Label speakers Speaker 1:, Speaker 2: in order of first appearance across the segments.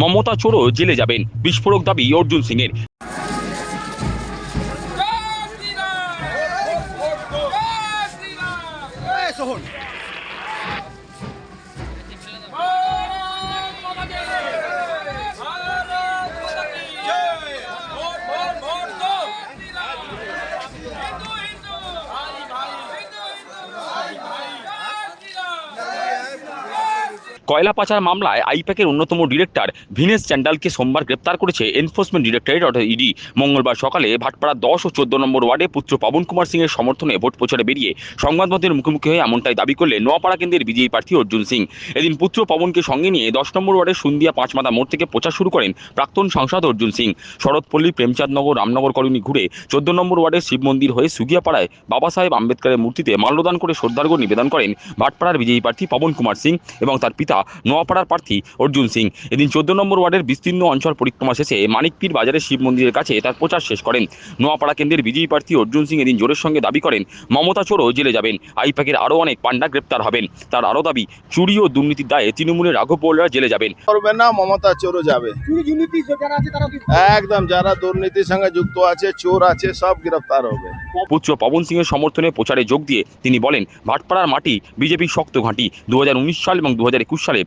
Speaker 1: মমতা চোরও জেলে যাবেন, বিস্ফোরক দাবি অর্জুন সিং এর। কয়লা পাচার মামলায় আইপ্যাকের অন্যতম ডিরেক্টর ভিনেশ চান্ডালকে সোমবার গ্রেপ্তার করেছে এনফোর্সমেন্ট ডিরেক্টরেট অর্থাৎ ইডি। মঙ্গলবার সকালে ভাটপাড়া 10 ও 14 নম্বর ওয়ার্ডে পুত্র পবন কুমার সিং এর সমর্থনে ভোট প্রচারে বেরিয়ে সংবাদমাধ্যমের মুখোমুখি হয়ে এমনটাই দাবি করলেন নোয়াপাড়া কেন্দ্রের বিজেপি প্রার্থী অর্জুন সিং। এদিন পুত্র পবনকে সঙ্গে নিয়ে 10 নম্বর ওয়ার্ডের সুন্দিয়া পাঁচমাথা মোড় থেকে প্রচার শুরু করেন প্রাক্তন সাংসদ অর্জুন সিং। শরৎপল্লী, প্রেমচাঁদনগর, রামনগর কলোনি ঘুরে 14 নম্বর ওয়ার্ডের শিব মন্দির হয়ে সুগিয়াপাড়ায় বাবা সাহেব আম্বেদকরের মূর্তিতে মাল্যদান করে শ্রদ্ধার্ঘ্য নিবেদন করেন ভাটপাড়ার বিজেপি প্রার্থী পবন কুমার সিং এবং তার পিতা নোয়াপাড়ার প্রার্থী অর্জুন সিং। এদিন 14 নম্বর ওয়ার্ডের বিস্তীর্ণ অঞ্চল পরিক্রমা শেষে মানিকপীর বাজারের শিব মন্দিরের কাছে তার প্রচার শেষ করেন। নোয়াপাড়া কেন্দ্রের বিজেপি প্রার্থী অর্জুন সিং এদিন জোরের সঙ্গে দাবি করেন মমতা চোরও জেলে যাবেন, আইপ্যাকের আরও অনেক পান্ডা গ্রেপ্তার হবেন। তার আরও দাবি চুরি ও দুর্নীতির দায়ে তৃণমূলের রাঘব বোলরা জেলে যাবেন।
Speaker 2: করবে না, মমতা চোরও যাবে। একদম যারা দুর্নীতির সঙ্গে যুক্ত আছে, চোর আছে, সব গ্রেফতার হবে।
Speaker 1: পুত্র পবন সিং এর সমর্থনে প্রচারে যোগ দিয়ে তিনি বলেন ভাটপাড়ার মাটি বিজেপির শক্ত ঘাঁটি। 2019 সাল এবং 2021 সালে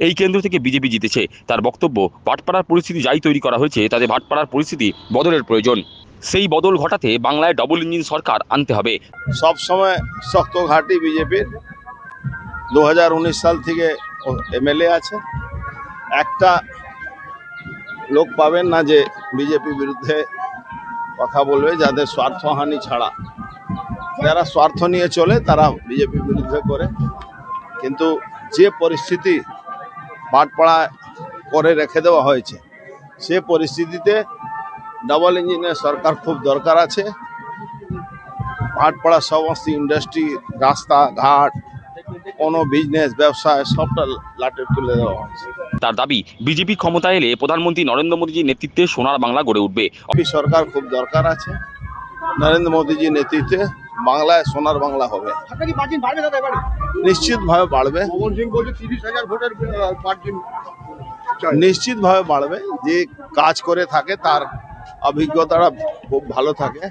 Speaker 1: এই কেন্দ্র থেকে বিজেপি জিতেছে। তার বক্তব্য, ভাটপাড়ার পরিস্থিতি যাই তৈরি করা হয়েছে তাতে ভাটপাড়ার পরিস্থিতি বদলের প্রয়োজন। সেই বদল ঘটাতে বাংলায় ডবল ইঞ্জিন সরকার আনতে হবে।
Speaker 2: সব সময় শক্ত ঘাঁটি বিজেপির। 2019 সাল থেকে এমএলএ আছে। একটা লোক পাবেন না যে বিজেপি বিরুদ্ধে কথা বলবে, যাদের স্বার্থহানি ছাড়া। যারা স্বার্থ নিয়ে চলে তারা বিজেপির বিরুদ্ধে করে। কিন্তু যে পরিস্থিতি ভাটপাড়ায় করে রেখে দেওয়া হয়েছে, সে পরিস্থিতিতে ডবল ইঞ্জিনের সরকার খুব দরকার আছে। ভাটপাড়া সমস্ত ইন্ডাস্ট্রি, রাস্তাঘাট, কোনো বিজনেস ব্যবসায় সবটা লাটে তুলে দেওয়া হয়েছে।
Speaker 1: তার দাবি বিজেপি ক্ষমতায় এলে প্রধানমন্ত্রী নরেন্দ্র মোদীজির নেতৃত্বে সোনার বাংলা গড়ে উঠবে।
Speaker 2: সরকার খুব দরকার আছে। নরেন্দ্র মোদীজির নেতৃত্বে বাংলায় সোনার বাংলা হবে। নিশ্চিতভাবে বাড়বে, নিশ্চিতভাবে বাড়বে। যে কাজ করে থাকে তার অভিজ্ঞতাটা খুব ভালো থাকে।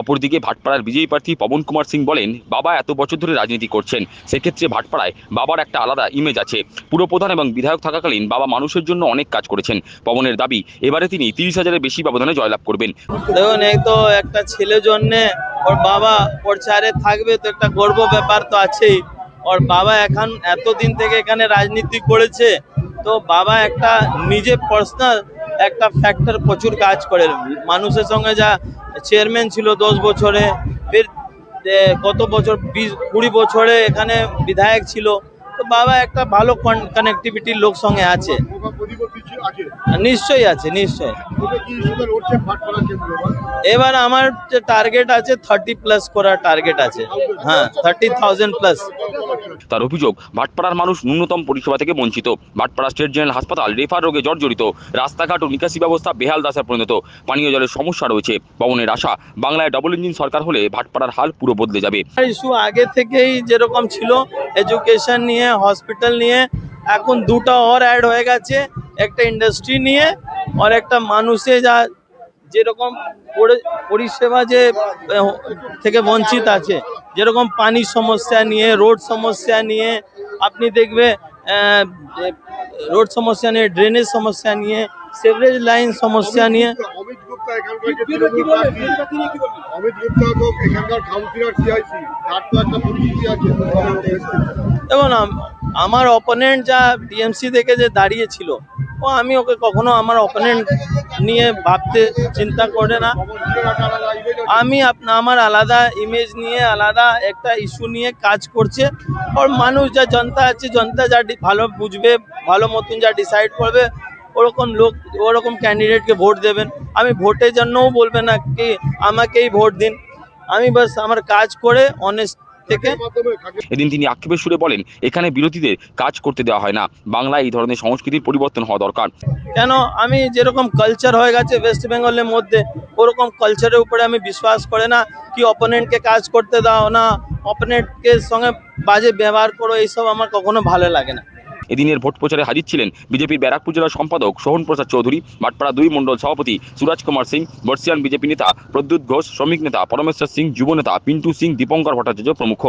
Speaker 1: অপরদিকে ভাটপাড়ার বিজেপি প্রার্থী পবন কুমার সিং বলেন বাবা এত বছর ধরে রাজনীতি করছেন, সেক্ষেত্রে ভাটপাড়ায় বাবার একটা আলাদা ইমেজ আছে। পুরপ্রধান এবং বিধায়ক থাকাকালীন বাবা মানুষের জন্য অনেক কাজ করেছেন। পবনের দাবি এবারে তিনি 30,000-এর বেশি ব্যবধানে জয়লাভ করবেন।
Speaker 3: দেখুন, এই তো একটা ছেলের জন্য ওর বাবা প্রচারে থাকবে, তো একটা গর্ব ব্যাপার তো আছেই। ওর বাবা এখন এতদিন থেকে এখানে রাজনীতি করেছে, তো বাবা একটা নিজে পার্সোনাল একটা ফ্যাক্টর প্রচুর কাজ করে। মানুষের সঙ্গে যা চেয়ারম্যান ছিল 10 বছরে, ফির কত বছর 20-20 বছরে এখানে বিধায়ক ছিল। তো বাবা একটা ভালো কানেক্টিভিটির লোক সঙ্গে আছে। নিশ্চয়ই আছে, নিশ্চয়ই। এবার আমার যে টার্গেট আছে 30+ করার টার্গেট আছে। হ্যাঁ, 30,000+।
Speaker 1: তার অভিযোগ ভাটপাড়ার মানুষ ন্যূনতম পরিষেবা থেকে বঞ্চিত। ভাটপাড়া স্টেট জেনারেল হাসপাতাল রেফার রোগে জর্জরিত, রাস্তাঘাট ও নিকাশি ব্যবস্থা বেহাল দশায় পরিণত, পানীয় জলের সমস্যা রয়েছে। পবনের আশা বাংলায় ডবল ইঞ্জিন সরকার হলে ভাটপাড়ার হাল পুরো বদলে যাবে।
Speaker 3: ইস্যু আগে থেকেই যেরকম ছিল এডুকেশন নিয়ে, হসপিটাল নিয়ে, এখন দুটো और অ্যাড হয়ে গেছে, একটা ইন্ডাস্ট্রি নিয়ে আর একটা মানুষে যা যেরকম পরিষেবা যে থেকে বঞ্চিত আছে, যেরকম পানির সমস্যা নিয়ে, রোড সমস্যা নিয়ে, আপনি দেখবে রোড সমস্যা নিয়ে, ড্রেনেজ সমস্যা নিয়ে, সেভারেজ লাইন সমস্যা নিয়ে। দেখুন, আমার অপোনেন্ট যা টিএমসি থেকে যে দাঁড়িয়েছিল, ও আমি ওকে কখনো আমার অপোনেন্ট নিয়ে ভাবতে চিন্তা করে না। আমি আমার আলাদা ইমেজ নিয়ে, আলাদা একটা ইস্যু নিয়ে কাজ করছে। আর মানুষ যা জনতা আছে, জনতা যা ভালো বুঝবে, ভালো মতন যা ডিসাইড করবে, ওরকম লোক, ওরকম ক্যান্ডিডেটকে ভোট দেবেন। আমি ভোটের জন্যও বলবে না কি আমাকেই ভোট দিন। আমি বাস আমার কাজ করে অনেস্ট থেকে।
Speaker 1: এদিন তিনি আক্ষেপের সুরে বলেন এখানে বিরোধীদের কাজ করতে দেওয়া হয় না। বাংলায় এই ধরনের সংস্কৃতির পরিবর্তন হওয়া দরকার।
Speaker 3: কেন, আমি যেরকম কালচার হয়ে গেছে ওয়েস্ট বেঙ্গলের মধ্যে, ওরকম কালচারের উপরে আমি বিশ্বাস করে না কি অপোনেন্টকে কাজ করতে দাও না, অপোনেন্টকে সঙ্গে বাজে ব্যবহার করো, এইসব আমার কখনো ভালো লাগে না।
Speaker 1: এদিনের ভোট প্রচারে হাজির ছিলেন বিজেপির ব্যারাকপুর জেলার সম্পাদক সোহন প্রসাদ চৌধুরী, ভাটপাড়া 2 মণ্ডল সভাপতি সুরাজ কুমার সিং, বর্ষিয়ান বিজেপি নেতা প্রদ্যুৎ ঘোষ, শ্রমিক নেতা পরমেশ্বর সিং, যুব নেতা পিন্টু সিং, দীপঙ্কর ভট্টাচার্য প্রমুখ।